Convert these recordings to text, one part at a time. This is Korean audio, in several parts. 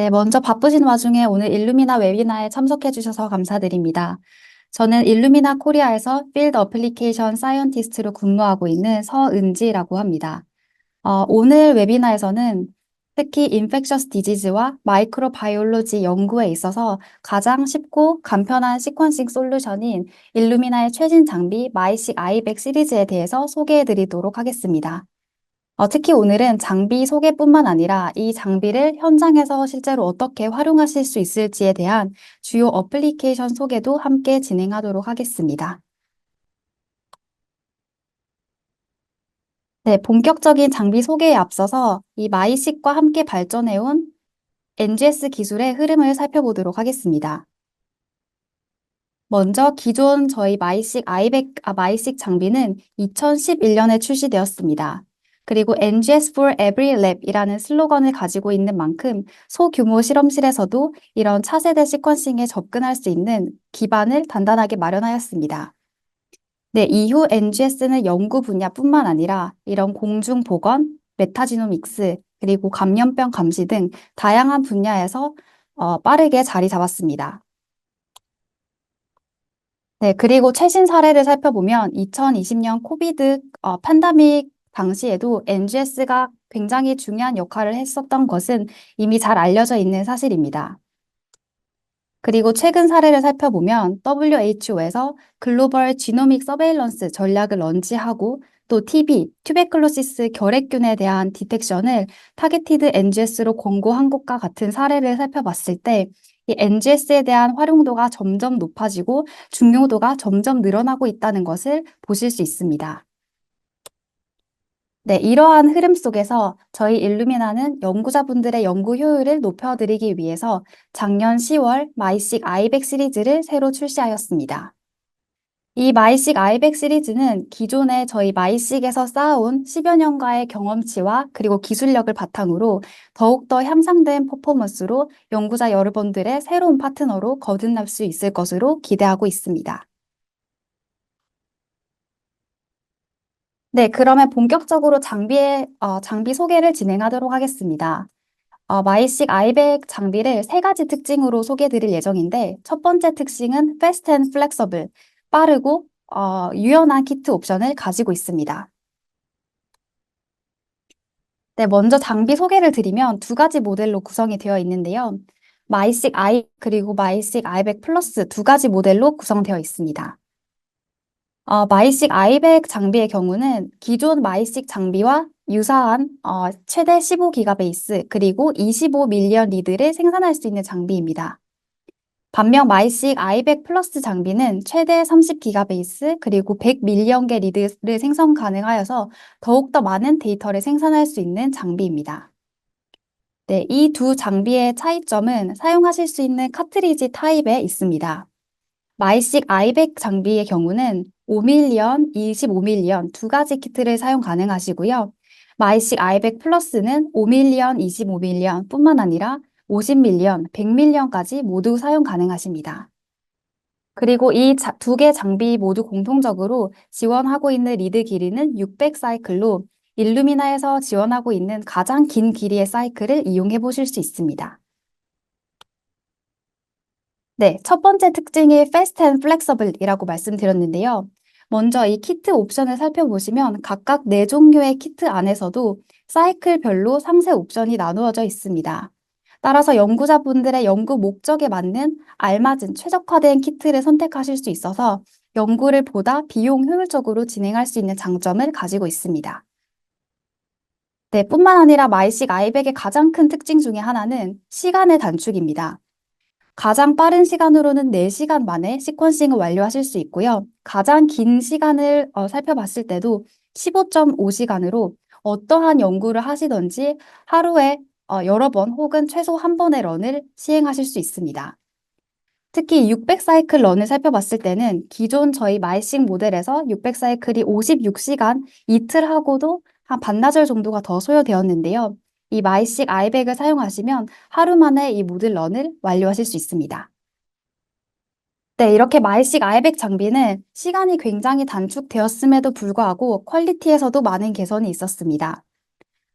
네, 먼저 바쁘신 와중에 오늘 일루미나 웨비나에 참석해 주셔서 감사드립니다. 저는 일루미나 코리아에서 필드 어플리케이션 사이언티스트로 근무하고 있는 서은지라고 합니다. 오늘 웨비나에서는 특히 인펙셔스 디지즈와 마이크로바이올로지 연구에 있어서 가장 쉽고 간편한 시퀀싱 솔루션인 일루미나의 최신 장비 마이식 아이백 시리즈에 대해서 소개해 드리도록 하겠습니다. 특히 오늘은 장비 소개뿐만 아니라 이 장비를 현장에서 실제로 어떻게 활용하실 수 있을지에 대한 주요 어플리케이션 소개도 함께 진행하도록 하겠습니다. 네, 본격적인 장비 소개에 앞서서 이 마이식과 함께 발전해온 NGS 기술의 흐름을 살펴보도록 하겠습니다. 먼저 기존 저희 마이식 장비는 2011년에 출시되었습니다. 그리고 NGS for Every Lab이라는 슬로건을 가지고 있는 만큼 소규모 실험실에서도 이런 차세대 시퀀싱에 접근할 수 있는 기반을 단단하게 마련하였습니다. 네, 이후 NGS는 연구 분야뿐만 아니라 이런 공중 보건, 메타지노믹스, 그리고 감염병 감시 등 다양한 분야에서 빠르게 자리 잡았습니다. 네, 그리고 최신 사례를 살펴보면 2020년 코비드 팬데믹 당시에도 NGS가 굉장히 중요한 역할을 했었던 것은 이미 잘 알려져 있는 사실입니다. 그리고 최근 사례를 살펴보면 WHO에서 글로벌 지노믹 서베일런스 전략을 런치하고 또 TB, 튜베클로시스 결핵균에 대한 디텍션을 타겟티드 NGS로 권고한 것과 같은 사례를 살펴봤을 때 이 NGS에 대한 활용도가 점점 높아지고 중요도가 점점 늘어나고 있다는 것을 보실 수 있습니다. 네, 이러한 흐름 속에서 저희 일루미나는 연구자분들의 연구 효율을 높여드리기 위해서 작년 10월 마이식 아이백 시리즈를 새로 출시하였습니다. 이 마이식 아이백 시리즈는 기존의 저희 마이식에서 쌓아온 10여 년가의 경험치와 그리고 기술력을 바탕으로 더욱더 향상된 퍼포먼스로 연구자 여러분들의 새로운 파트너로 거듭날 수 있을 것으로 기대하고 있습니다. 네, 그러면 본격적으로 장비 소개를 진행하도록 하겠습니다. 마이식 아이백 장비를 세 가지 특징으로 소개해 드릴 예정인데, 첫 번째 특징은 Fast and Flexible, 빠르고 유연한 키트 옵션을 가지고 있습니다. 네, 먼저 장비 소개를 드리면 두 가지 모델로 구성이 되어 있는데요. 마이식 아이 그리고 마이식 아이백 플러스 두 가지 모델로 구성되어 있습니다. 마이식 아이백 장비의 경우는 기존 마이식 장비와 유사한 최대 15기가 베이스 그리고 25밀리언 리드를 생산할 수 있는 장비입니다. 반면 마이식 아이백 플러스 장비는 최대 30기가 베이스 그리고 100밀리언 개 리드를 생성 가능하여서 더욱더 많은 데이터를 생산할 수 있는 장비입니다. 네, 이 두 장비의 차이점은 사용하실 수 있는 카트리지 타입에 있습니다. 마이식 아이백 장비의 경우는 5밀리언, 25밀리언 두 가지 키트를 사용 가능하시고요. 마이식 아이백 플러스는 5밀리언, 25밀리언 뿐만 아니라 50밀리언, 100밀리언까지 모두 사용 가능하십니다. 그리고 이 두 개 장비 모두 공통적으로 지원하고 있는 리드 길이는 600 사이클로 일루미나에서 지원하고 있는 가장 긴 길이의 사이클을 이용해 보실 수 있습니다. 네, 첫 번째 특징이 Fast and Flexible이라고 말씀드렸는데요. 먼저 이 키트 옵션을 살펴보시면 각각 네 종류의 키트 안에서도 사이클별로 상세 옵션이 나누어져 있습니다. 따라서 연구자분들의 연구 목적에 맞는 알맞은 최적화된 키트를 선택하실 수 있어서 연구를 보다 비용 효율적으로 진행할 수 있는 장점을 가지고 있습니다. 네, 뿐만 아니라 마이식 아이백의 가장 큰 특징 중에 하나는 시간의 단축입니다. 가장 빠른 시간으로는 4시간 만에 시퀀싱을 완료하실 수 있고요. 가장 긴 시간을 살펴봤을 때도 15.5시간으로 어떠한 연구를 하시던지 하루에 여러 번 혹은 최소 한 번의 런을 시행하실 수 있습니다. 특히 600 사이클 런을 살펴봤을 때는 기존 저희 마이식 모델에서 600 사이클이 56시간 이틀 하고도 한 반나절 정도가 더 소요되었는데요. 이 마이식 아이백을 사용하시면 하루 만에 이 모든 런을 완료하실 수 있습니다. 네, 이렇게 마이식 아이백 장비는 시간이 굉장히 단축되었음에도 불구하고 퀄리티에서도 많은 개선이 있었습니다.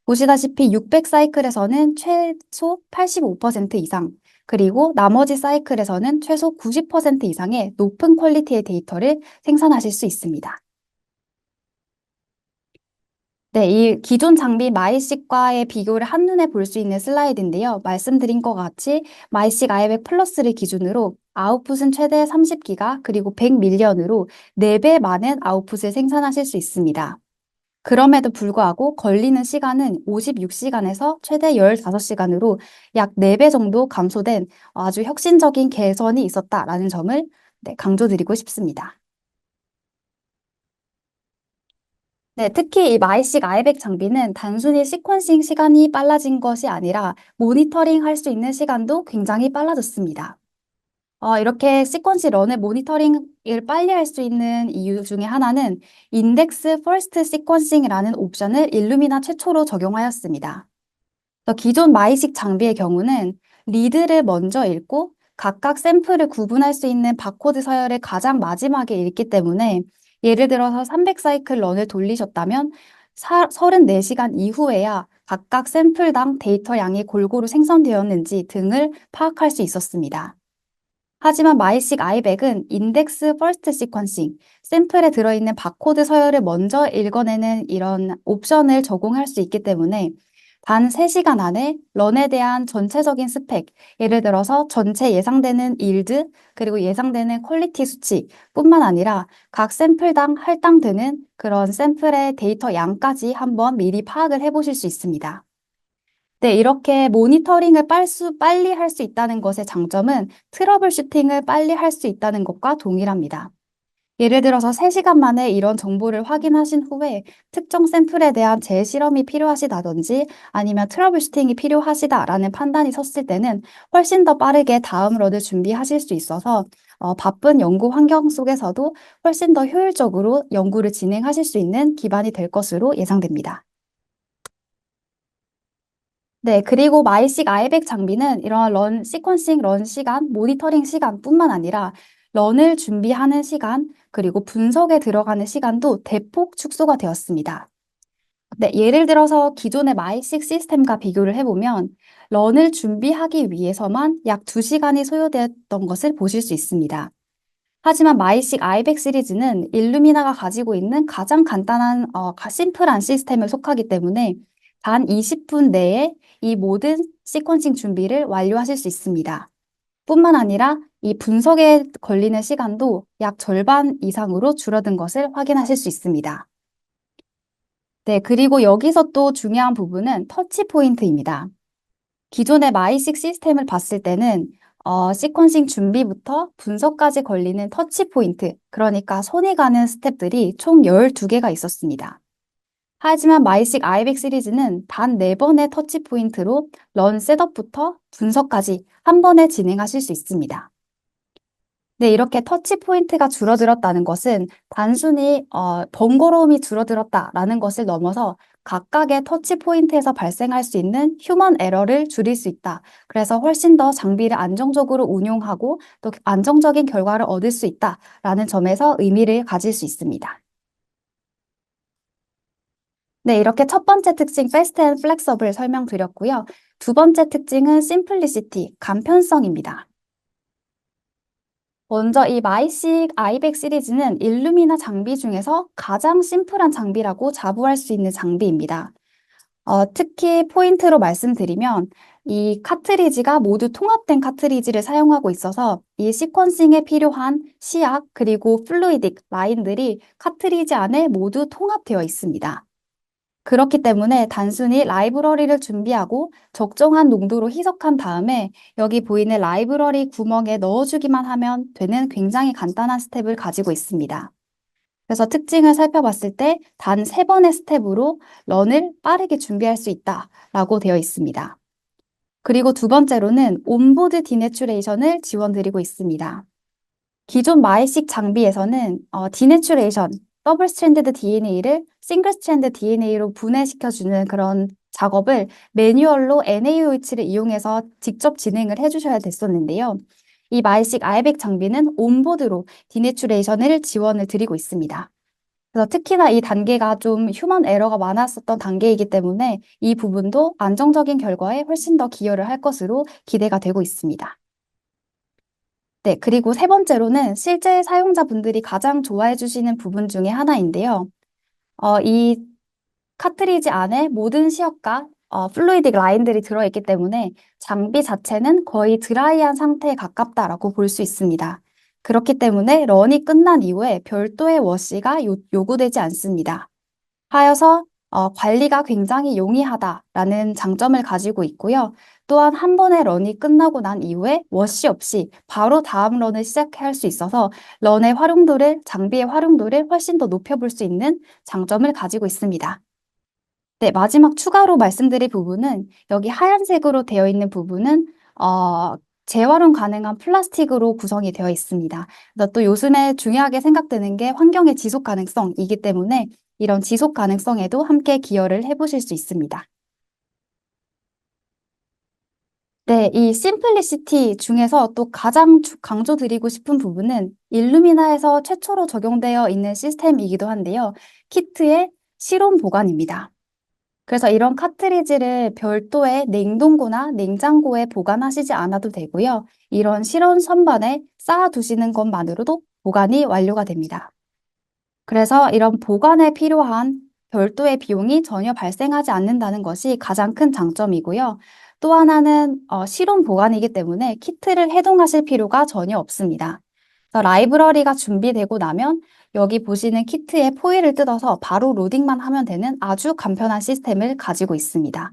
보시다시피 600 사이클에서는 최소 85% 이상, 그리고 나머지 사이클에서는 최소 90% 이상의 높은 퀄리티의 데이터를 생산하실 수 있습니다. 네, 이 기존 장비 마이식과의 비교를 한눈에 볼 수 있는 슬라이드인데요. 말씀드린 것 같이 마이식 아이백 플러스를 기준으로 아웃풋은 최대 30기가 그리고 100밀리언으로 4배 많은 아웃풋을 생산하실 수 있습니다. 그럼에도 불구하고 걸리는 시간은 56시간에서 최대 15시간으로 약 4배 정도 감소된 아주 혁신적인 개선이 있었다라는 점을 강조드리고 싶습니다. 네, 특히 이 마이식 아이백 장비는 단순히 시퀀싱 시간이 빨라진 것이 아니라 모니터링 할 수 있는 시간도 굉장히 빨라졌습니다. 이렇게 시퀀시 런의 모니터링을 빨리 할 수 있는 이유 중에 하나는 인덱스 퍼스트 시퀀싱이라는 옵션을 일루미나 최초로 적용하였습니다. 기존 마이식 장비의 경우는 리드를 먼저 읽고 각각 샘플을 구분할 수 있는 바코드 서열을 가장 마지막에 읽기 때문에 예를 들어서 300 사이클 런을 돌리셨다면 34시간 이후에야 각각 샘플당 데이터 양이 골고루 생성되었는지 등을 파악할 수 있었습니다. 하지만 마이식 아이백은 인덱스 퍼스트 시퀀싱, 샘플에 들어있는 바코드 서열을 먼저 읽어내는 이런 옵션을 적용할 수 있기 때문에 단 3시간 안에 런에 대한 전체적인 스펙, 예를 들어서 전체 예상되는 일드, 그리고 예상되는 퀄리티 수치 뿐만 아니라 각 샘플당 할당되는 그런 샘플의 데이터 양까지 한번 미리 파악을 해보실 수 있습니다. 네, 이렇게 모니터링을 빨리 할 수 있다는 것의 장점은 트러블 슈팅을 빨리 할 수 있다는 것과 동일합니다. 예를 들어서 3시간 만에 이런 정보를 확인하신 후에 특정 샘플에 대한 재실험이 필요하시다든지 아니면 트러블 슈팅이 필요하시다라는 판단이 섰을 때는 훨씬 더 빠르게 다음 런을 준비하실 수 있어서 바쁜 연구 환경 속에서도 훨씬 더 효율적으로 연구를 진행하실 수 있는 기반이 될 것으로 예상됩니다. 네, 그리고 마이식 아이백 장비는 이러한 런, 시퀀싱 런 시간, 모니터링 시간뿐만 아니라 런을 준비하는 시간, 그리고 분석에 들어가는 시간도 대폭 축소가 되었습니다. 네, 예를 들어서 기존의 마이식 시스템과 비교를 해보면 런을 준비하기 위해서만 약 2시간이 소요되었던 것을 보실 수 있습니다. 하지만 마이식 아이백 시리즈는 일루미나가 가지고 있는 가장 간단한 심플한 시스템을 속하기 때문에 단 20분 내에 이 모든 시퀀싱 준비를 완료하실 수 있습니다. 뿐만 아니라 이 분석에 걸리는 시간도 약 절반 이상으로 줄어든 것을 확인하실 수 있습니다. 네, 그리고 여기서 또 중요한 부분은 터치 포인트입니다. 기존의 마이식 시스템을 봤을 때는 시퀀싱 준비부터 분석까지 걸리는 터치 포인트, 그러니까 손이 가는 스텝들이 총 12개가 있었습니다. 하지만 마이식 아이백 시리즈는 단 4번의 터치 포인트로 런 셋업부터 분석까지 한 번에 진행하실 수 있습니다. 네, 이렇게 터치 포인트가 줄어들었다는 것은 단순히 번거로움이 줄어들었다라는 것을 넘어서 각각의 터치 포인트에서 발생할 수 있는 휴먼 에러를 줄일 수 있다. 그래서 훨씬 더 장비를 안정적으로 운용하고 또 안정적인 결과를 얻을 수 있다라는 점에서 의미를 가질 수 있습니다. 네, 이렇게 첫 번째 특징 Fast and Flexible 설명드렸고요. 두 번째 특징은 Simplicity, 간편성입니다. 먼저 이 마이식 아이백 시리즈는 일루미나 장비 중에서 가장 심플한 장비라고 자부할 수 있는 장비입니다. 특히 포인트로 말씀드리면 이 카트리지가 모두 통합된 카트리지를 사용하고 있어서 이 시퀀싱에 필요한 시약 그리고 플루이딕 라인들이 카트리지 안에 모두 통합되어 있습니다. 그렇기 때문에 단순히 라이브러리를 준비하고 적정한 농도로 희석한 다음에 여기 보이는 라이브러리 구멍에 넣어주기만 하면 되는 굉장히 간단한 스텝을 가지고 있습니다. 그래서 특징을 살펴봤을 때 단 3번의 스텝으로 런을 빠르게 준비할 수 있다라고 되어 있습니다. 그리고 두 번째로는 온보드 디내추레이션을 지원드리고 있습니다. 기존 마이식 장비에서는 디내추레이션, 더블 스트랜드드 DNA를 싱글 스트랜드 DNA로 분해시켜주는 그런 작업을 매뉴얼로 NaOH를 이용해서 직접 진행을 해주셔야 됐었는데요. 이 마이식 아이백 장비는 온보드로 디내추레이션을 지원을 드리고 있습니다. 그래서 특히나 이 단계가 좀 휴먼 에러가 많았었던 단계이기 때문에 이 부분도 안정적인 결과에 훨씬 더 기여를 할 것으로 기대가 되고 있습니다. 네, 그리고 세 번째로는 실제 사용자분들이 가장 좋아해 주시는 부분 중에 하나인데요. 이 카트리지 안에 모든 시역과 플루이딕 라인들이 들어있기 때문에 장비 자체는 거의 드라이한 상태에 가깝다라고 볼 수 있습니다. 그렇기 때문에 런이 끝난 이후에 별도의 워시가 요구되지 않습니다. 하여서 관리가 굉장히 용이하다라는 장점을 가지고 있고요. 또한 한 번의 런이 끝나고 난 이후에 워시 없이 바로 다음 런을 시작할 수 있어서 런의 활용도를, 장비의 활용도를 훨씬 더 높여볼 수 있는 장점을 가지고 있습니다. 네, 마지막 추가로 말씀드릴 부분은 여기 하얀색으로 되어 있는 부분은 재활용 가능한 플라스틱으로 구성이 되어 있습니다. 그래서 또 요즘에 중요하게 생각되는 게 환경의 지속 가능성이기 때문에 이런 지속 가능성에도 함께 기여를 해보실 수 있습니다. 네, 이 심플리시티 중에서 또 가장 강조드리고 싶은 부분은 일루미나에서 최초로 적용되어 있는 시스템이기도 한데요. 키트의 실온 보관입니다. 그래서 이런 카트리지를 별도의 냉동고나 냉장고에 보관하시지 않아도 되고요. 이런 실온 선반에 쌓아두시는 것만으로도 보관이 완료가 됩니다. 그래서 이런 보관에 필요한 별도의 비용이 전혀 발생하지 않는다는 것이 가장 큰 장점이고요. 또 하나는 실온 보관이기 때문에 키트를 해동하실 필요가 전혀 없습니다. 그래서 라이브러리가 준비되고 나면 여기 보시는 키트에 포일을 뜯어서 바로 로딩만 하면 되는 아주 간편한 시스템을 가지고 있습니다.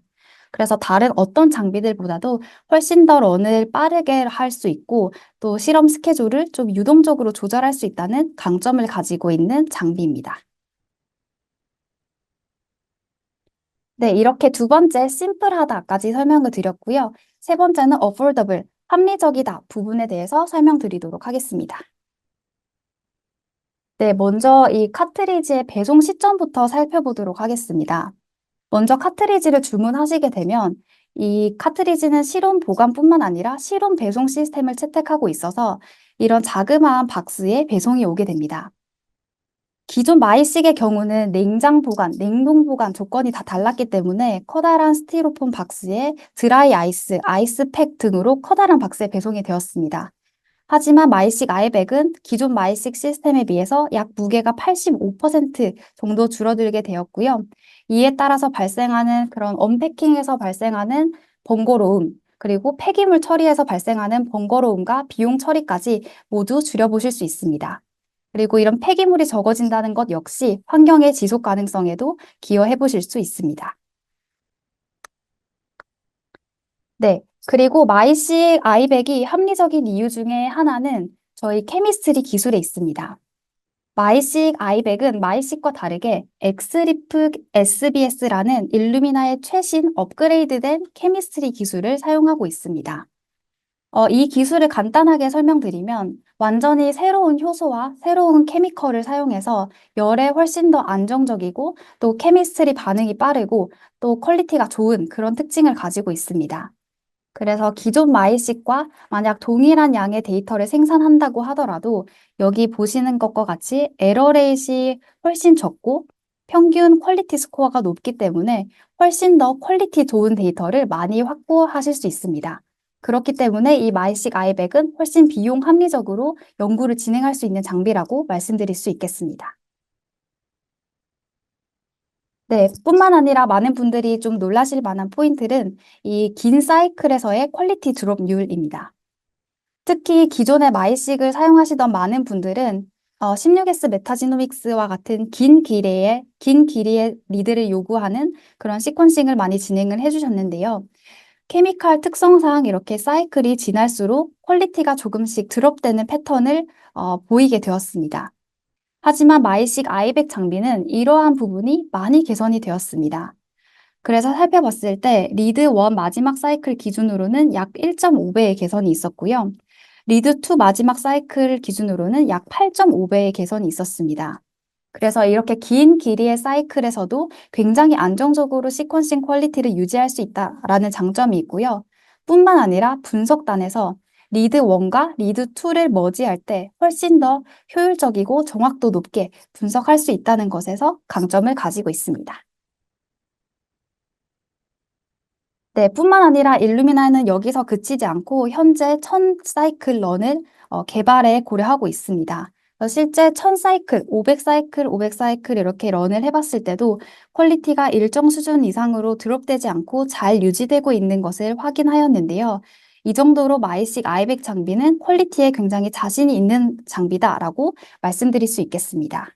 그래서 다른 어떤 장비들보다도 훨씬 더 런을 빠르게 할 수 있고 또 실험 스케줄을 좀 유동적으로 조절할 수 있다는 강점을 가지고 있는 장비입니다. 네, 이렇게 두 번째 심플하다까지 설명을 드렸고요. 세 번째는 affordable, 합리적이다 부분에 대해서 설명드리도록 하겠습니다. 네, 먼저 이 카트리지의 배송 시점부터 살펴보도록 하겠습니다. 먼저 카트리지를 주문하시게 되면 이 카트리지는 실온 보관뿐만 아니라 실온 배송 시스템을 채택하고 있어서 이런 자그마한 박스에 배송이 오게 됩니다. 기존 마이식의 경우는 냉장 보관, 냉동 보관 조건이 다 달랐기 때문에 커다란 스티로폼 박스에 드라이 아이스, 아이스팩 등으로 커다란 박스에 배송이 되었습니다. 하지만 마이식 아이백은 기존 마이식 시스템에 비해서 약 무게가 85% 정도 줄어들게 되었고요. 이에 따라서 발생하는 그런 언패킹에서 발생하는 번거로움, 그리고 폐기물 처리에서 발생하는 번거로움과 비용 처리까지 모두 줄여보실 수 있습니다. 그리고 이런 폐기물이 적어진다는 것 역시 환경의 지속 가능성에도 기여해 보실 수 있습니다. 네. 그리고 마이식 아이백이 합리적인 이유 중에 하나는 저희 케미스트리 기술에 있습니다. 마이식 아이백은 마이식과 다르게 엑스리프 SBS라는 일루미나의 최신 업그레이드된 케미스트리 기술을 사용하고 있습니다. 이 기술을 간단하게 설명드리면 완전히 새로운 효소와 새로운 케미컬을 사용해서 열에 훨씬 더 안정적이고 또 케미스트리 반응이 빠르고 또 퀄리티가 좋은 그런 특징을 가지고 있습니다. 그래서 기존 마이식과 만약 동일한 양의 데이터를 생산한다고 하더라도 여기 보시는 것과 같이 에러 레이시 훨씬 적고 평균 퀄리티 스코어가 높기 때문에 훨씬 더 퀄리티 좋은 데이터를 많이 확보하실 수 있습니다. 그렇기 때문에 이 마이식 아이백은 훨씬 비용 합리적으로 연구를 진행할 수 있는 장비라고 말씀드릴 수 있겠습니다. 네, 뿐만 아니라 많은 분들이 좀 놀라실 만한 포인트는 이 긴 사이클에서의 퀄리티 드롭률입니다. 특히 기존의 마이식을 사용하시던 많은 분들은 16S 메타지노믹스와 같은 긴 길이의 리드를 요구하는 그런 시퀀싱을 많이 진행을 해주셨는데요. 케미칼 특성상 이렇게 사이클이 지날수록 퀄리티가 조금씩 드롭되는 패턴을 보이게 되었습니다. 하지만 마이식 아이백 장비는 이러한 부분이 많이 개선이 되었습니다. 그래서 살펴봤을 때 리드 1 마지막 사이클 기준으로는 약 1.5배의 개선이 있었고요. 리드 2 마지막 사이클 기준으로는 약 8.5배의 개선이 있었습니다. 그래서 이렇게 긴 길이의 사이클에서도 굉장히 안정적으로 시퀀싱 퀄리티를 유지할 수 있다라는 장점이 있고요. 뿐만 아니라 분석단에서 리드 1과 리드 2를 머지할 때 훨씬 더 효율적이고 정확도 높게 분석할 수 있다는 것에서 강점을 가지고 있습니다. 네, 뿐만 아니라 일루미나는 여기서 그치지 않고 현재 1000사이클 런을 개발에 고려하고 있습니다. 실제 1000사이클, 500사이클, 500사이클 이렇게 런을 해봤을 때도 퀄리티가 일정 수준 이상으로 드롭되지 않고 잘 유지되고 있는 것을 확인하였는데요. 이 정도로 마이식 아이백 장비는 퀄리티에 굉장히 자신이 있는 장비다라고 말씀드릴 수 있겠습니다.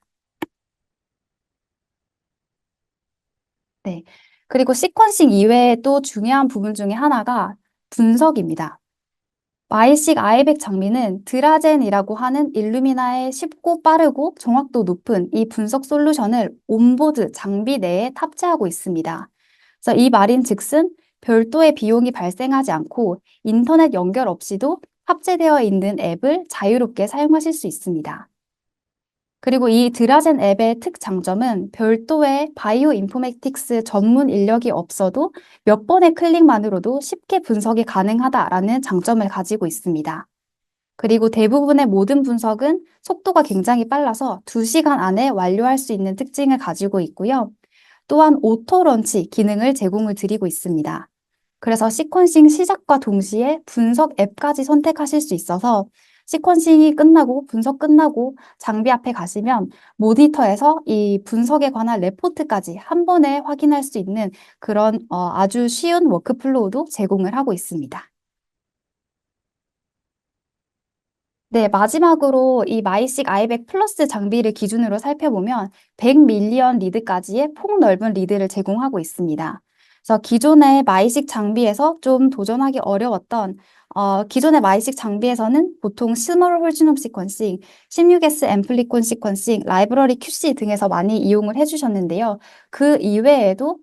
네. 그리고 시퀀싱 이외에 또 중요한 부분 중에 하나가 분석입니다. 마이식 아이백 장비는 드라젠이라고 하는 일루미나의 쉽고 빠르고 정확도 높은 이 분석 솔루션을 온보드 장비 내에 탑재하고 있습니다. 그래서 이 말인즉슨 별도의 비용이 발생하지 않고 인터넷 연결 없이도 탑재되어 있는 앱을 자유롭게 사용하실 수 있습니다. 그리고 이 드라젠 앱의 특장점은 별도의 바이오 인포메틱스 전문 인력이 없어도 몇 번의 클릭만으로도 쉽게 분석이 가능하다라는 장점을 가지고 있습니다. 그리고 대부분의 모든 분석은 속도가 굉장히 빨라서 2시간 안에 완료할 수 있는 특징을 가지고 있고요. 또한 오토 런치 기능을 제공을 드리고 있습니다. 그래서 시퀀싱 시작과 동시에 분석 앱까지 선택하실 수 있어서 시퀀싱이 끝나고 분석 끝나고 장비 앞에 가시면 모니터에서 이 분석에 관한 레포트까지 한 번에 확인할 수 있는 그런 아주 쉬운 워크플로우도 제공을 하고 있습니다. 네, 마지막으로 이 마이식 아이백 플러스 장비를 기준으로 살펴보면 100밀리언 리드까지의 폭넓은 리드를 제공하고 있습니다. 그래서 기존의 마이식 장비에서 좀 도전하기 어려웠던 기존의 마이식 장비에서는 보통 스몰 홀지놈 시퀀싱, 16S 앰플리콘 시퀀싱, 라이브러리 QC 등에서 많이 이용을 해주셨는데요. 그 이외에도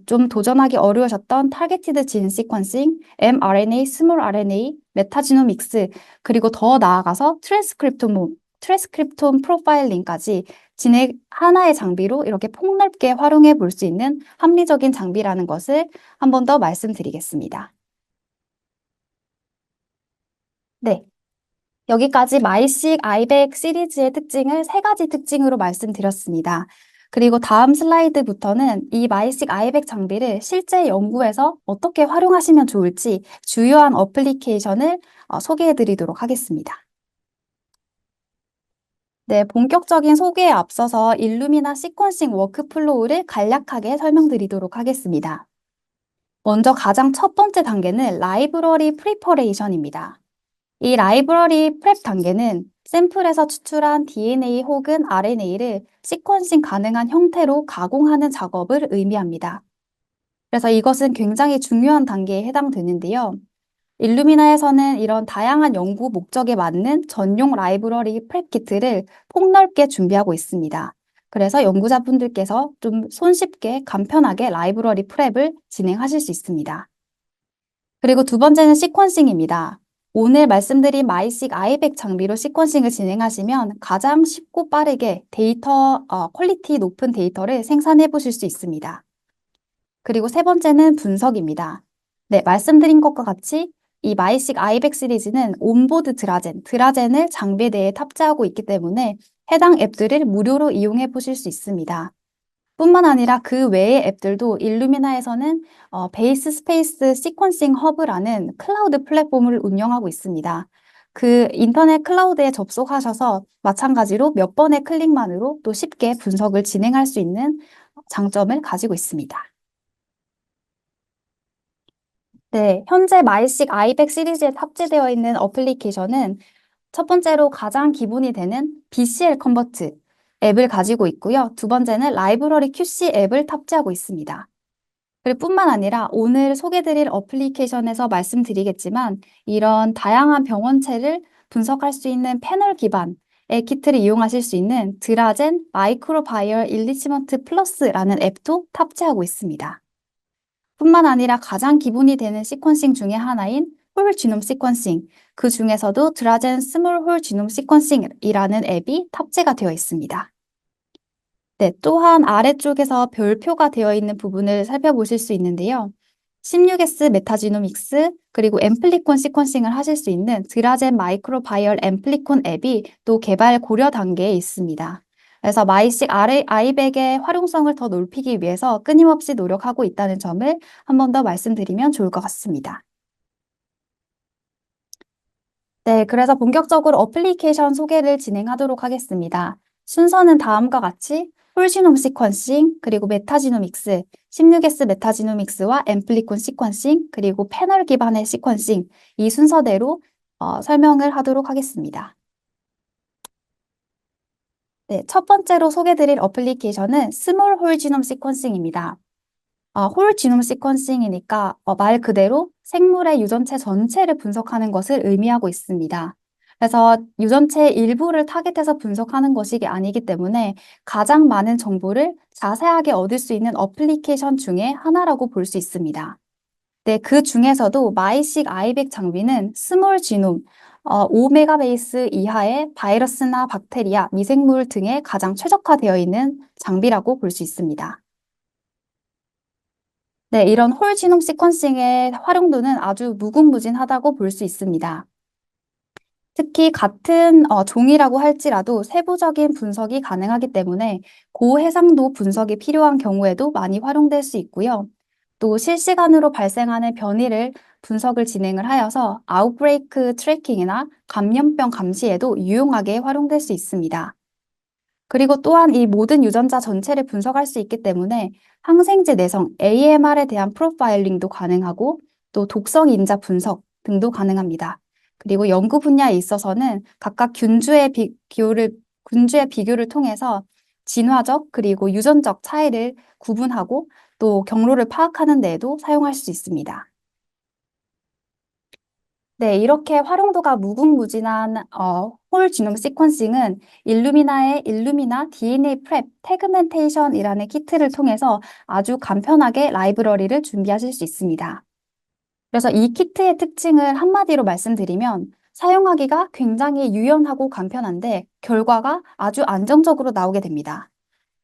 좀 도전하기 어려우셨던 타겟티드 진 시퀀싱, mRNA, 스몰 RNA, 메타지노믹스, 그리고 더 나아가서 트랜스크립톤 프로파일링까지 진행 하나의 장비로 이렇게 폭넓게 활용해 볼 수 있는 합리적인 장비라는 것을 한 번 더 말씀드리겠습니다. 네. 여기까지 마이식 아이백 시리즈의 특징을 3가지 특징으로 말씀드렸습니다. 그리고 다음 슬라이드부터는 이 마이식 아이백 장비를 실제 연구에서 어떻게 활용하시면 좋을지 주요한 어플리케이션을 소개해 드리도록 하겠습니다. 네, 본격적인 소개에 앞서서 일루미나 시퀀싱 워크플로우를 간략하게 설명드리도록 하겠습니다. 먼저 가장 첫 번째 단계는 라이브러리 프리퍼레이션입니다. 이 라이브러리 프랩 단계는 샘플에서 추출한 DNA 혹은 RNA를 시퀀싱 가능한 형태로 가공하는 작업을 의미합니다. 그래서 이것은 굉장히 중요한 단계에 해당되는데요. 일루미나에서는 이런 다양한 연구 목적에 맞는 전용 라이브러리 프랩 키트를 폭넓게 준비하고 있습니다. 그래서 연구자분들께서 좀 손쉽게 간편하게 라이브러리 프랩을 진행하실 수 있습니다. 그리고 두 번째는 시퀀싱입니다. 오늘 말씀드린 마이식 아이백 장비로 시퀀싱을 진행하시면 가장 쉽고 빠르게 퀄리티 높은 데이터를 생산해 보실 수 있습니다. 그리고 세 번째는 분석입니다. 네, 말씀드린 것과 같이 이 마이식 아이백 시리즈는 온보드 드라젠을 장비 내에 탑재하고 있기 때문에 해당 앱들을 무료로 이용해 보실 수 있습니다. 뿐만 아니라 그 외의 앱들도 일루미나에서는 베이스 스페이스 시퀀싱 허브라는 클라우드 플랫폼을 운영하고 있습니다. 그 인터넷 클라우드에 접속하셔서 마찬가지로 몇 번의 클릭만으로 또 쉽게 분석을 진행할 수 있는 장점을 가지고 있습니다. 네, 현재 마이식 아이백 시리즈에 탑재되어 있는 어플리케이션은 첫 번째로 가장 기본이 되는 BCL 컨버트 앱을 가지고 있고요. 두 번째는 라이브러리 QC 앱을 탑재하고 있습니다. 그리고 뿐만 아니라 오늘 소개드릴 어플리케이션에서 말씀드리겠지만 이런 다양한 병원체를 분석할 수 있는 패널 기반의 키트를 이용하실 수 있는 드라젠 마이크로바이얼 일리치먼트 플러스라는 앱도 탑재하고 있습니다. 뿐만 아니라 가장 기본이 되는 시퀀싱 중에 하나인 홀 지놈 시퀀싱, 그 중에서도 드라젠 스몰 홀 지놈 시퀀싱이라는 앱이 탑재가 되어 있습니다. 네, 또한 아래쪽에서 별표가 되어 있는 부분을 살펴보실 수 있는데요. 16S 메타지노믹스, 그리고 앰플리콘 시퀀싱을 하실 수 있는 드라젠 마이크로바이얼 앰플리콘 앱이 또 개발 고려 단계에 있습니다. 그래서 마이식 아이백의 활용성을 더 높이기 위해서 끊임없이 노력하고 있다는 점을 한 번 더 말씀드리면 좋을 것 같습니다. 네, 그래서 본격적으로 어플리케이션 소개를 진행하도록 하겠습니다. 순서는 다음과 같이 홀지놈 시퀀싱, 그리고 메타지노믹스, 16S 메타지노믹스와 앰플리콘 시퀀싱, 그리고 패널 기반의 시퀀싱, 이 순서대로 설명을 하도록 하겠습니다. 네, 첫 번째로 소개드릴 어플리케이션은 스몰 홀지놈 시퀀싱입니다. 홀 지놈 시퀀싱이니까 말 그대로 생물의 유전체 전체를 분석하는 것을 의미하고 있습니다. 그래서 유전체의 일부를 타겟해서 분석하는 것이 아니기 때문에 가장 많은 정보를 자세하게 얻을 수 있는 어플리케이션 중에 하나라고 볼 수 있습니다. 네, 그 중에서도 마이식 아이백 장비는 스몰 지놈, 5메가베이스 이하의 바이러스나 박테리아, 미생물 등에 가장 최적화되어 있는 장비라고 볼 수 있습니다. 네, 이런 홀 지놈 시퀀싱의 활용도는 아주 무궁무진하다고 볼 수 있습니다. 특히 같은 종이라고 할지라도 세부적인 분석이 가능하기 때문에 고해상도 분석이 필요한 경우에도 많이 활용될 수 있고요. 또 실시간으로 발생하는 변이를 분석을 진행을 하여서 아웃브레이크 트래킹이나 감염병 감시에도 유용하게 활용될 수 있습니다. 그리고 또한 이 모든 유전자 전체를 분석할 수 있기 때문에 항생제 내성, AMR에 대한 프로파일링도 가능하고 또 독성 인자 분석 등도 가능합니다. 그리고 연구 분야에 있어서는 각각 균주의 비교를 통해서 진화적 그리고 유전적 차이를 구분하고 또 경로를 파악하는 데에도 사용할 수 있습니다. 네, 이렇게 활용도가 무궁무진한 홀 지놈 시퀀싱은 일루미나의 일루미나 DNA 프랩 태그멘테이션이라는 키트를 통해서 아주 간편하게 라이브러리를 준비하실 수 있습니다. 그래서 이 키트의 특징을 한마디로 말씀드리면 사용하기가 굉장히 유연하고 간편한데 결과가 아주 안정적으로 나오게 됩니다.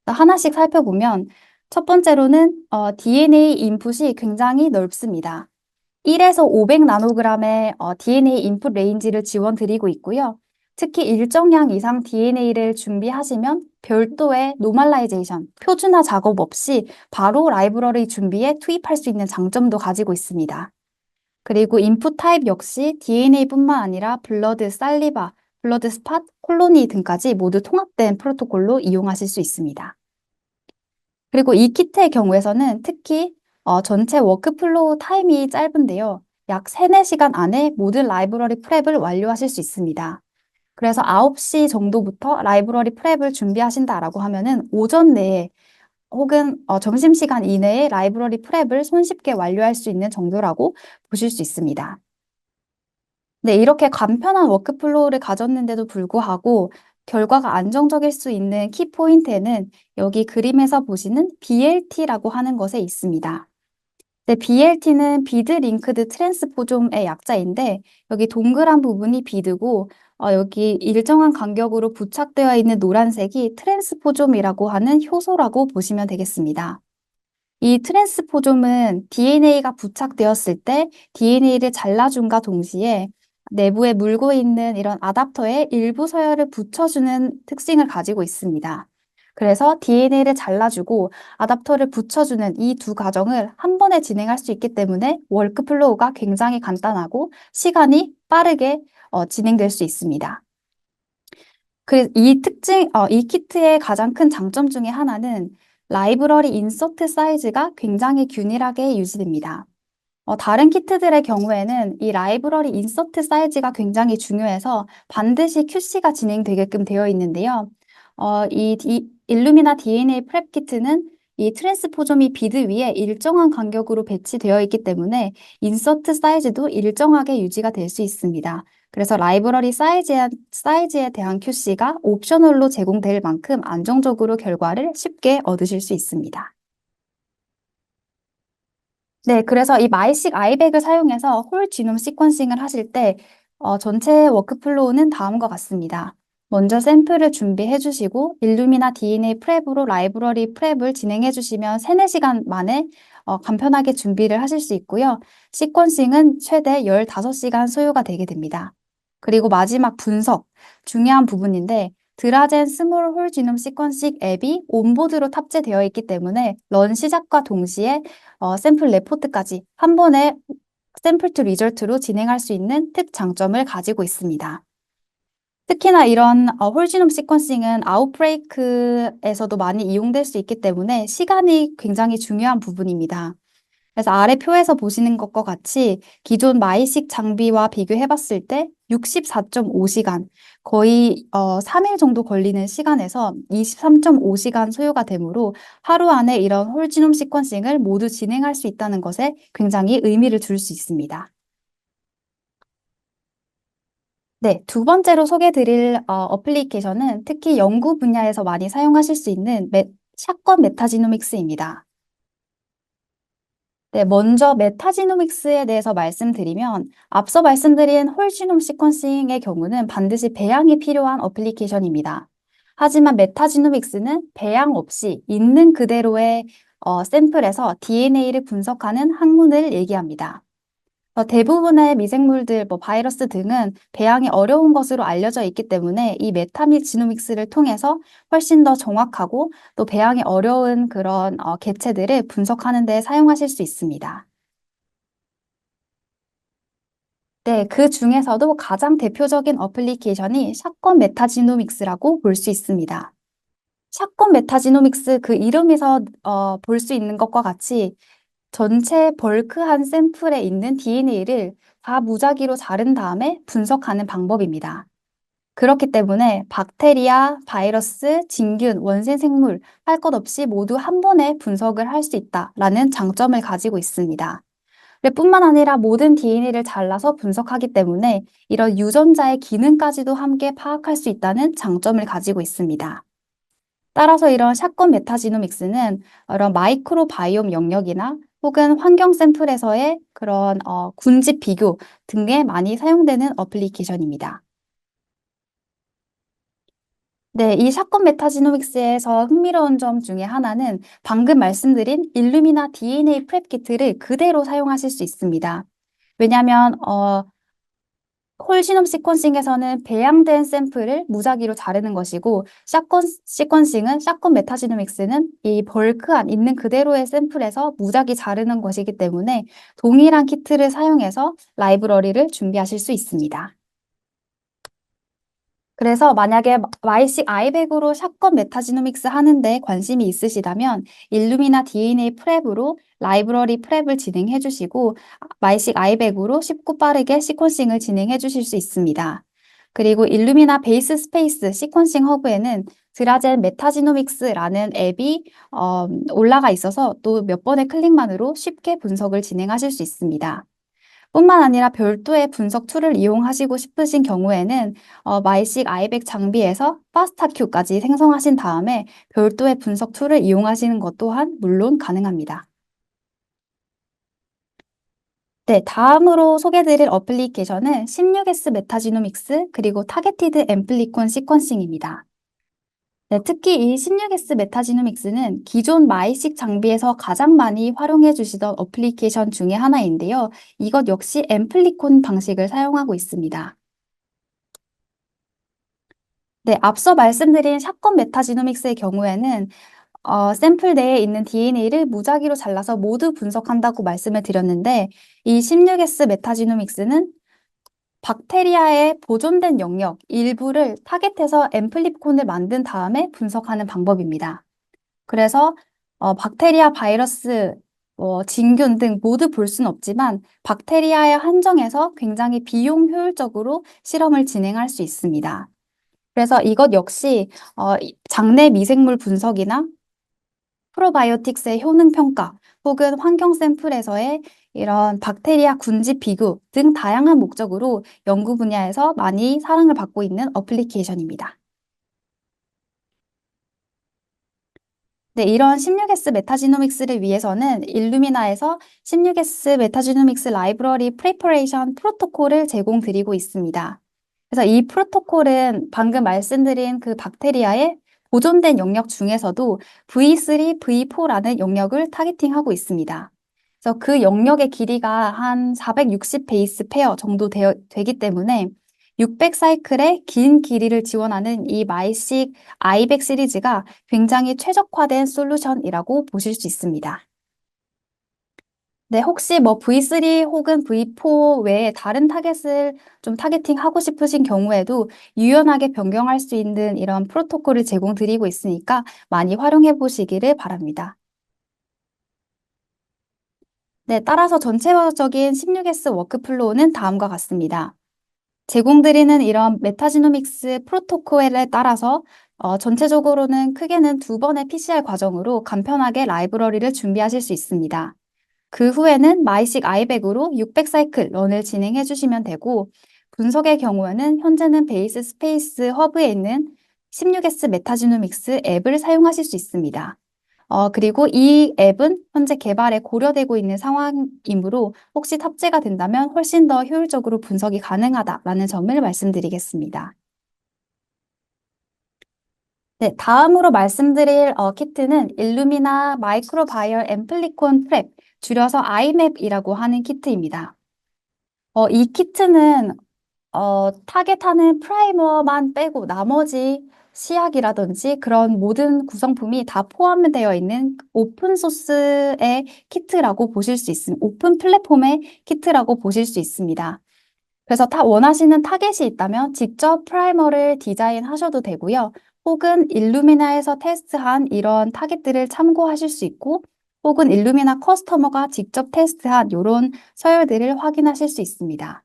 하나씩 살펴보면 첫 번째로는 DNA 인풋이 굉장히 넓습니다. 1에서 500 나노그램의 DNA 인풋 레인지를 지원드리고 있고요. 특히 일정량 이상 DNA를 준비하시면 별도의 노멀라이제이션, 표준화 작업 없이 바로 라이브러리 준비에 투입할 수 있는 장점도 가지고 있습니다. 그리고 인풋 타입 역시 DNA뿐만 아니라 블러드, 살리바, 블러드 스팟, 콜로니 등까지 모두 통합된 프로토콜로 이용하실 수 있습니다. 그리고 이 키트의 경우에서는 특히 전체 워크플로우 타임이 짧은데요. 약 3, 4시간 안에 모든 라이브러리 프랩을 완료하실 수 있습니다. 그래서 9시 정도부터 라이브러리 프랩을 준비하신다라고 하면은 오전 내에 혹은 점심시간 이내에 라이브러리 프랩을 손쉽게 완료할 수 있는 정도라고 보실 수 있습니다. 네, 이렇게 간편한 워크플로우를 가졌는데도 불구하고 결과가 안정적일 수 있는 키포인트에는 여기 그림에서 보시는 BLT라고 하는 것에 있습니다. 네, BLT는 비드 링크드 트랜스포좀의 약자인데 여기 동그란 부분이 비드고 여기 일정한 간격으로 부착되어 있는 노란색이 트랜스포좀이라고 하는 효소라고 보시면 되겠습니다. 이 트랜스포좀은 DNA가 부착되었을 때 DNA를 잘라줌과 동시에 내부에 물고 있는 이런 아답터에 일부 서열을 붙여주는 특징을 가지고 있습니다. 그래서 DNA를 잘라주고 아답터를 붙여주는 이 두 과정을 한 번에 진행할 수 있기 때문에 워크플로우가 굉장히 간단하고 시간이 빠르게 진행될 수 있습니다. 이 키트의 가장 큰 장점 중에 하나는 라이브러리 인서트 사이즈가 굉장히 균일하게 유지됩니다. 다른 키트들의 경우에는 이 라이브러리 인서트 사이즈가 굉장히 중요해서 반드시 QC가 진행되게끔 되어 있는데요. 일루미나 DNA 프랩 키트는 이 트랜스포좀이 비드 위에 일정한 간격으로 배치되어 있기 때문에 인서트 사이즈도 일정하게 유지가 될 수 있습니다. 그래서 라이브러리 사이즈에 대한 QC가 옵셔널로 제공될 만큼 안정적으로 결과를 쉽게 얻으실 수 있습니다. 네, 그래서 이 마이식 아이백을 사용해서 홀 지놈 시퀀싱을 하실 때 전체 워크플로우는 다음과 같습니다. 먼저 샘플을 준비해 주시고 일루미나 DNA 프랩으로 라이브러리 프랩을 진행해 주시면 3, 4시간 만에 간편하게 준비를 하실 수 있고요. 시퀀싱은 최대 15시간 소요가 되게 됩니다. 그리고 마지막 분석, 중요한 부분인데 드라젠 스몰 홀 지놈 시퀀싱 앱이 온보드로 탑재되어 있기 때문에 런 시작과 동시에 샘플 레포트까지 한 번에 샘플 투 리절트로 진행할 수 있는 특장점을 가지고 있습니다. 특히나 이런 홀지놈 시퀀싱은 아웃브레이크에서도 많이 이용될 수 있기 때문에 시간이 굉장히 중요한 부분입니다. 그래서 아래 표에서 보시는 것과 같이 기존 마이식 장비와 비교해 봤을 때 64.5시간, 거의 3일 정도 걸리는 시간에서 23.5시간 소요가 되므로 하루 안에 이런 홀지놈 시퀀싱을 모두 진행할 수 있다는 것에 굉장히 의미를 둘 수 있습니다. 네, 두 번째로 소개드릴 어플리케이션은 특히 연구 분야에서 많이 사용하실 수 있는 샷건 메타지노믹스입니다. 네, 먼저 메타지노믹스에 대해서 말씀드리면 앞서 말씀드린 홀지놈 시퀀싱의 경우는 반드시 배양이 필요한 어플리케이션입니다. 하지만 메타지노믹스는 배양 없이 있는 그대로의 샘플에서 DNA를 분석하는 학문을 얘기합니다. 대부분의 미생물들, 바이러스 등은 배양이 어려운 것으로 알려져 있기 때문에 이 메타지노믹스를 통해서 훨씬 더 정확하고 또 배양이 어려운 그런 개체들을 분석하는 데 사용하실 수 있습니다. 네, 그 중에서도 가장 대표적인 어플리케이션이 샷건 메타지노믹스라고 볼 수 있습니다. 샷건 메타지노믹스 그 이름에서 볼 수 있는 것과 같이 전체 벌크한 샘플에 있는 DNA를 다 무작위로 자른 다음에 분석하는 방법입니다. 그렇기 때문에 박테리아, 바이러스, 진균, 원생 생물 할 것 없이 모두 한 번에 분석을 할 수 있다라는 장점을 가지고 있습니다. 뿐만 아니라 모든 DNA를 잘라서 분석하기 때문에 이런 유전자의 기능까지도 함께 파악할 수 있다는 장점을 가지고 있습니다. 따라서 이런 샷건 메타지노믹스는 이런 마이크로바이옴 영역이나 혹은 환경 샘플에서의 그런 군집 비교 등에 많이 사용되는 어플리케이션입니다. 네, 이 샷건 메타지노믹스에서 흥미로운 점 중에 하나는 방금 말씀드린 일루미나 DNA 프랩 키트를 그대로 사용하실 수 있습니다. 왜냐하면 홀지놈 시퀀싱에서는 배양된 샘플을 무작위로 자르는 것이고 샷건 시퀀싱은 샷건 메타지노믹스는 이 벌크한 있는 그대로의 샘플에서 무작위 자르는 것이기 때문에 동일한 키트를 사용해서 라이브러리를 준비하실 수 있습니다. 그래서 만약에 마이식 아이백으로 샷건 메타지노믹스 하는데 관심이 있으시다면 일루미나 DNA 프랩으로 라이브러리 프랩을 진행해 주시고 마이식 아이백으로 쉽고 빠르게 시퀀싱을 진행해 주실 수 있습니다. 그리고 일루미나 베이스 스페이스 시퀀싱 허브에는 드라젠 메타지노믹스라는 앱이 올라가 있어서 또 몇 번의 클릭만으로 쉽게 분석을 진행하실 수 있습니다. 뿐만 아니라 별도의 분석 툴을 이용하시고 싶으신 경우에는 마이식 아이백 장비에서 파스타큐까지 생성하신 다음에 별도의 분석 툴을 이용하시는 것 또한 물론 가능합니다. 네, 다음으로 소개드릴 어플리케이션은 16S 메타지노믹스 그리고 타겟티드 앰플리콘 시퀀싱입니다. 네, 특히 이 16S 메타지노믹스는 기존 마이식 장비에서 가장 많이 활용해 주시던 어플리케이션 중에 하나인데요. 이것 역시 앰플리콘 방식을 사용하고 있습니다. 네, 앞서 말씀드린 샷건 메타지노믹스의 경우에는 샘플 내에 있는 DNA를 무작위로 잘라서 모두 분석한다고 말씀을 드렸는데 이 16S 메타지노믹스는 박테리아의 보존된 영역 일부를 타겟해서 앰플리콘을 만든 다음에 분석하는 방법입니다. 그래서 박테리아, 바이러스, 진균 등 모두 볼 수는 없지만 박테리아에 한정해서 굉장히 비용 효율적으로 실험을 진행할 수 있습니다. 그래서 이것 역시 장내 미생물 분석이나 프로바이오틱스의 효능 평가 혹은 환경 샘플에서의 이런 박테리아 군집 비교 등 다양한 목적으로 연구 분야에서 많이 사랑을 받고 있는 어플리케이션입니다. 네, 이런 16S 메타지노믹스를 위해서는 일루미나에서 16S 메타지노믹스 라이브러리 프리퍼레이션 프로토콜을 제공드리고 있습니다. 그래서 이 프로토콜은 방금 말씀드린 그 박테리아의 보존된 영역 중에서도 V3, V4라는 영역을 타겟팅하고 있습니다. 그래서 그 영역의 길이가 한 460 베이스 페어 정도 되기 때문에 600 사이클의 긴 길이를 지원하는 이 마이식 아이백 시리즈가 굉장히 최적화된 솔루션이라고 보실 수 있습니다. 네, 혹시 뭐 V3 혹은 V4 외에 다른 타겟을 좀 타겟팅하고 싶으신 경우에도 유연하게 변경할 수 있는 이런 프로토콜을 제공드리고 있으니까 많이 활용해 보시기를 바랍니다. 네, 따라서 전체적인 16S 워크플로우는 다음과 같습니다. 제공드리는 이런 메타지노믹스 프로토콜에 따라서 전체적으로는 크게는 2번의 PCR 과정으로 간편하게 라이브러리를 준비하실 수 있습니다. 그 후에는 마이식 아이백으로 600 사이클 런을 진행해 주시면 되고, 분석의 경우에는 현재는 베이스 스페이스 허브에 있는 16S 메타지노믹스 앱을 사용하실 수 있습니다. 그리고 이 앱은 현재 개발에 고려되고 있는 상황이므로 혹시 탑재가 된다면 훨씬 더 효율적으로 분석이 가능하다라는 점을 말씀드리겠습니다. 네, 다음으로 말씀드릴 키트는 일루미나 마이크로바이얼 앰플리콘 프랩, 줄여서 아이맵이라고 하는 키트입니다. 이 키트는 타겟하는 프라이머만 빼고 나머지 시약이라든지 그런 모든 구성품이 다 포함되어 있는 오픈 소스의 키트라고 보실 수 있습니다. 오픈 플랫폼의 키트라고 보실 수 있습니다. 그래서 원하시는 타겟이 있다면 직접 프라이머를 디자인하셔도 되고요. 혹은 일루미나에서 테스트한 이런 타겟들을 참고하실 수 있고, 혹은 일루미나 커스터머가 직접 테스트한 이런 서열들을 확인하실 수 있습니다.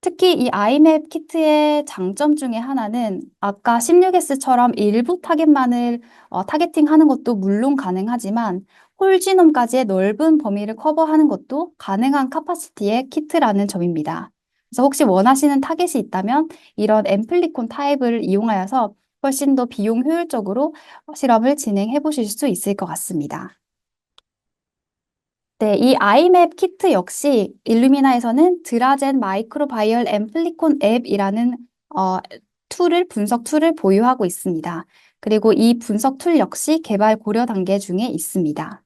특히 이 아이맵 키트의 장점 중에 하나는 아까 16S처럼 일부 타겟만을 타겟팅하는 것도 물론 가능하지만 홀지놈까지의 넓은 범위를 커버하는 것도 가능한 카파시티의 키트라는 점입니다. 그래서 혹시 원하시는 타겟이 있다면 이런 앰플리콘 타입을 이용하여서 훨씬 더 비용 효율적으로 실험을 진행해 보실 수 있을 것 같습니다. 네, 이 아이맵 키트 역시 일루미나에서는 드라젠 마이크로바이얼 앰플리콘 앱이라는 분석 툴을 보유하고 있습니다. 그리고 이 분석 툴 역시 개발 고려 단계 중에 있습니다.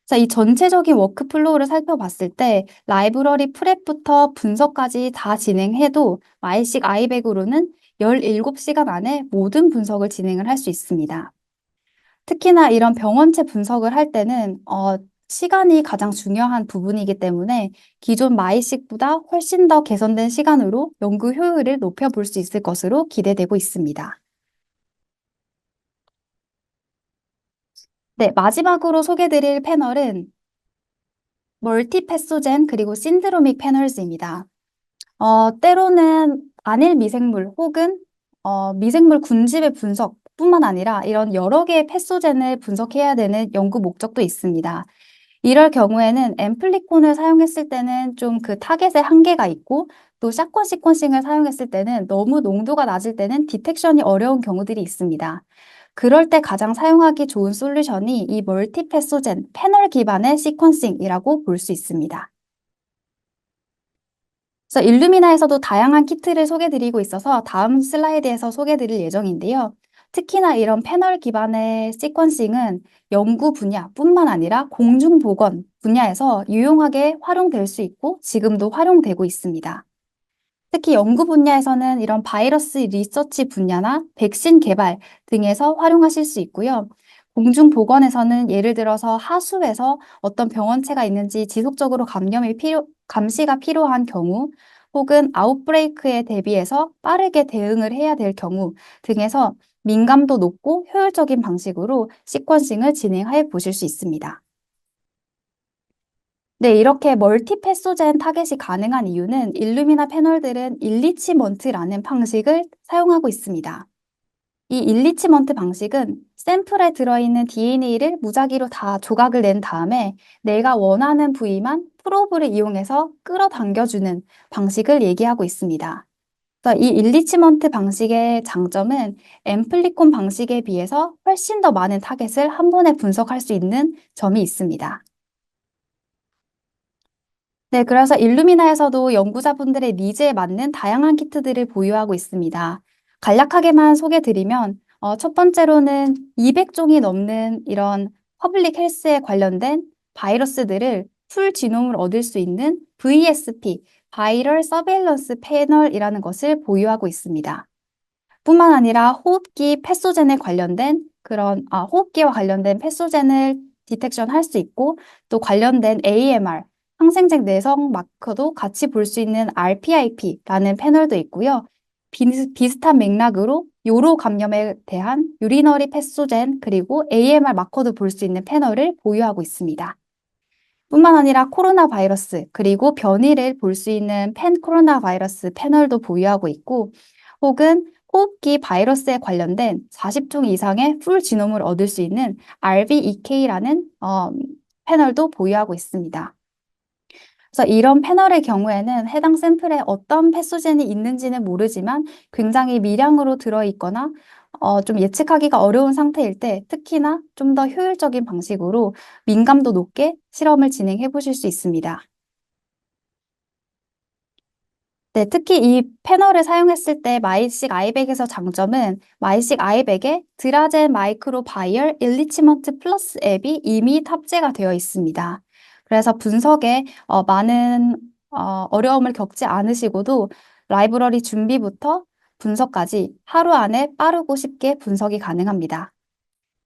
자, 이 전체적인 워크플로우를 살펴봤을 때 라이브러리 프랩부터 분석까지 다 진행해도 마이식 아이백으로는 17시간 안에 모든 분석을 진행을 할 수 있습니다. 특히나 이런 병원체 분석을 할 때는 시간이 가장 중요한 부분이기 때문에 기존 마이식보다 훨씬 더 개선된 시간으로 연구 효율을 높여볼 수 있을 것으로 기대되고 있습니다. 네, 마지막으로 소개드릴 패널은 멀티패소젠 그리고 신드로믹 패널즈입니다. 때로는 단일 미생물 혹은 미생물 군집의 분석뿐만 아니라 이런 여러 개의 패소젠을 분석해야 되는 연구 목적도 있습니다. 이럴 경우에는 앰플리콘을 사용했을 때는 좀 그 타겟에 한계가 있고 또 샷건 시퀀싱을 사용했을 때는 너무 농도가 낮을 때는 디텍션이 어려운 경우들이 있습니다. 그럴 때 가장 사용하기 좋은 솔루션이 이 멀티패소젠 패널 기반의 시퀀싱이라고 볼 수 있습니다. 그래서 일루미나에서도 다양한 키트를 소개드리고 있어서 다음 슬라이드에서 소개드릴 예정인데요. 특히나 이런 패널 기반의 시퀀싱은 연구 분야뿐만 아니라 공중보건 분야에서 유용하게 활용될 수 있고 지금도 활용되고 있습니다. 특히 연구 분야에서는 이런 바이러스 리서치 분야나 백신 개발 등에서 활용하실 수 있고요. 공중보건에서는 예를 들어서 하수에서 어떤 병원체가 있는지 지속적으로 감시가 필요한 경우, 혹은 아웃브레이크에 대비해서 빠르게 대응을 해야 될 경우 등에서 민감도 높고 효율적인 방식으로 시퀀싱을 진행해 보실 수 있습니다. 네, 이렇게 멀티패소젠 타겟이 가능한 이유는 일루미나 패널들은 일리치먼트라는 방식을 사용하고 있습니다. 이 일리치먼트 방식은 샘플에 들어있는 DNA를 무작위로 다 조각을 낸 다음에 내가 원하는 부위만 프로브를 이용해서 끌어당겨주는 방식을 얘기하고 있습니다. 그래서 이 일리치먼트 방식의 장점은 앰플리콘 방식에 비해서 훨씬 더 많은 타겟을 한 번에 분석할 수 있는 점이 있습니다. 네, 그래서 일루미나에서도 연구자분들의 니즈에 맞는 다양한 키트들을 보유하고 있습니다. 간략하게만 소개드리면 첫 번째로는 200종이 넘는 이런 퍼블릭 헬스에 관련된 바이러스들을 풀 지놈을 얻을 수 있는 VSP, 바이럴 서베일런스 패널이라는 것을 보유하고 있습니다. 뿐만 아니라 호흡기 패소젠에 관련된 호흡기와 관련된 패소젠을 디텍션 할 수 있고, 또 관련된 AMR, 항생제 내성 마커도 같이 볼 수 있는 RPIP라는 패널도 있고요. 비슷한 맥락으로 요로 감염에 대한 유리너리 패소젠 그리고 AMR 마커도 볼 수 있는 패널을 보유하고 있습니다. 뿐만 아니라 코로나 바이러스 그리고 변이를 볼 수 있는 팬 코로나 바이러스 패널도 보유하고 있고, 혹은 호흡기 바이러스에 관련된 40종 이상의 풀 지놈을 얻을 수 있는 RVEK라는 패널도 보유하고 있습니다. 그래서 이런 패널의 경우에는 해당 샘플에 어떤 패소젠이 있는지는 모르지만 굉장히 미량으로 들어있거나 좀 예측하기가 어려운 상태일 때 특히나 좀 더 효율적인 방식으로 민감도 높게 실험을 진행해 보실 수 있습니다. 네, 특히 이 패널을 사용했을 때 마이식 아이백에서 장점은 마이식 아이백에 드라젠 마이크로 바이얼 일리치먼트 플러스 앱이 이미 탑재가 되어 있습니다. 그래서 분석에 많은 어려움을 겪지 않으시고도 라이브러리 준비부터 분석까지 하루 안에 빠르고 쉽게 분석이 가능합니다.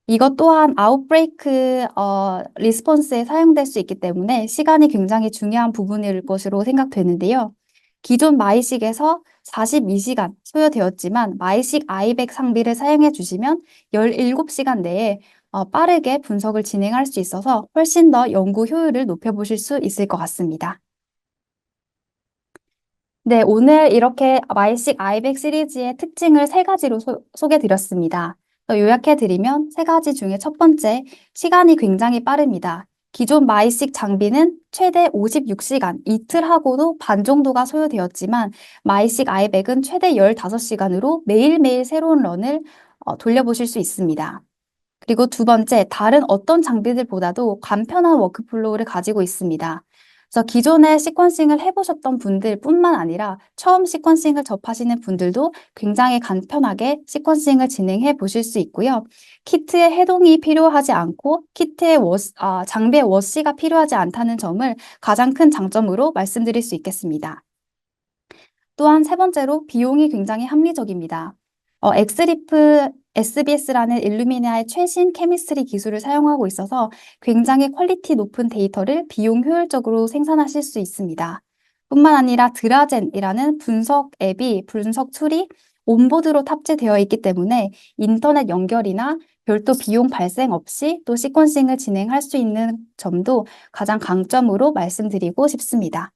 이것 또한 아웃브레이크 리스폰스에 사용될 수 있기 때문에 시간이 굉장히 중요한 부분일 것으로 생각되는데요. 기존 마이식에서 42시간 소요되었지만 마이식 아이백 상비를 사용해 주시면 17시간 내에 빠르게 분석을 진행할 수 있어서 훨씬 더 연구 효율을 높여보실 수 있을 것 같습니다. 네, 오늘 이렇게 마이식 아이백 시리즈의 특징을 세 가지로 소개드렸습니다. 요약해드리면 세 가지 중에 첫 번째, 시간이 굉장히 빠릅니다. 기존 마이식 장비는 최대 56시간, 이틀 하고도 반 정도가 소요되었지만 마이식 아이백은 최대 15시간으로 매일매일 새로운 런을 돌려보실 수 있습니다. 그리고 두 번째, 다른 어떤 장비들보다도 간편한 워크플로우를 가지고 있습니다. 그래서 기존에 시퀀싱을 해보셨던 분들뿐만 아니라 처음 시퀀싱을 접하시는 분들도 굉장히 간편하게 시퀀싱을 진행해 보실 수 있고요. 키트의 해동이 필요하지 않고 키트의 장비의 워시가 필요하지 않다는 점을 가장 큰 장점으로 말씀드릴 수 있겠습니다. 또한 세 번째로 비용이 굉장히 합리적입니다. 엑스리프 SBS라는 일루미나의 최신 케미스트리 기술을 사용하고 있어서 굉장히 퀄리티 높은 데이터를 비용 효율적으로 생산하실 수 있습니다. 뿐만 아니라 드라젠이라는 분석 앱이 분석 툴이 온보드로 탑재되어 있기 때문에 인터넷 연결이나 별도 비용 발생 없이 또 시퀀싱을 진행할 수 있는 점도 가장 강점으로 말씀드리고 싶습니다.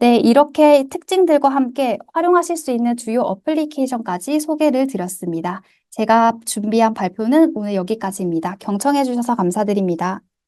네, 이렇게 특징들과 함께 활용하실 수 있는 주요 어플리케이션까지 소개를 드렸습니다. 제가 준비한 발표는 오늘 여기까지입니다. 경청해 주셔서 감사드립니다.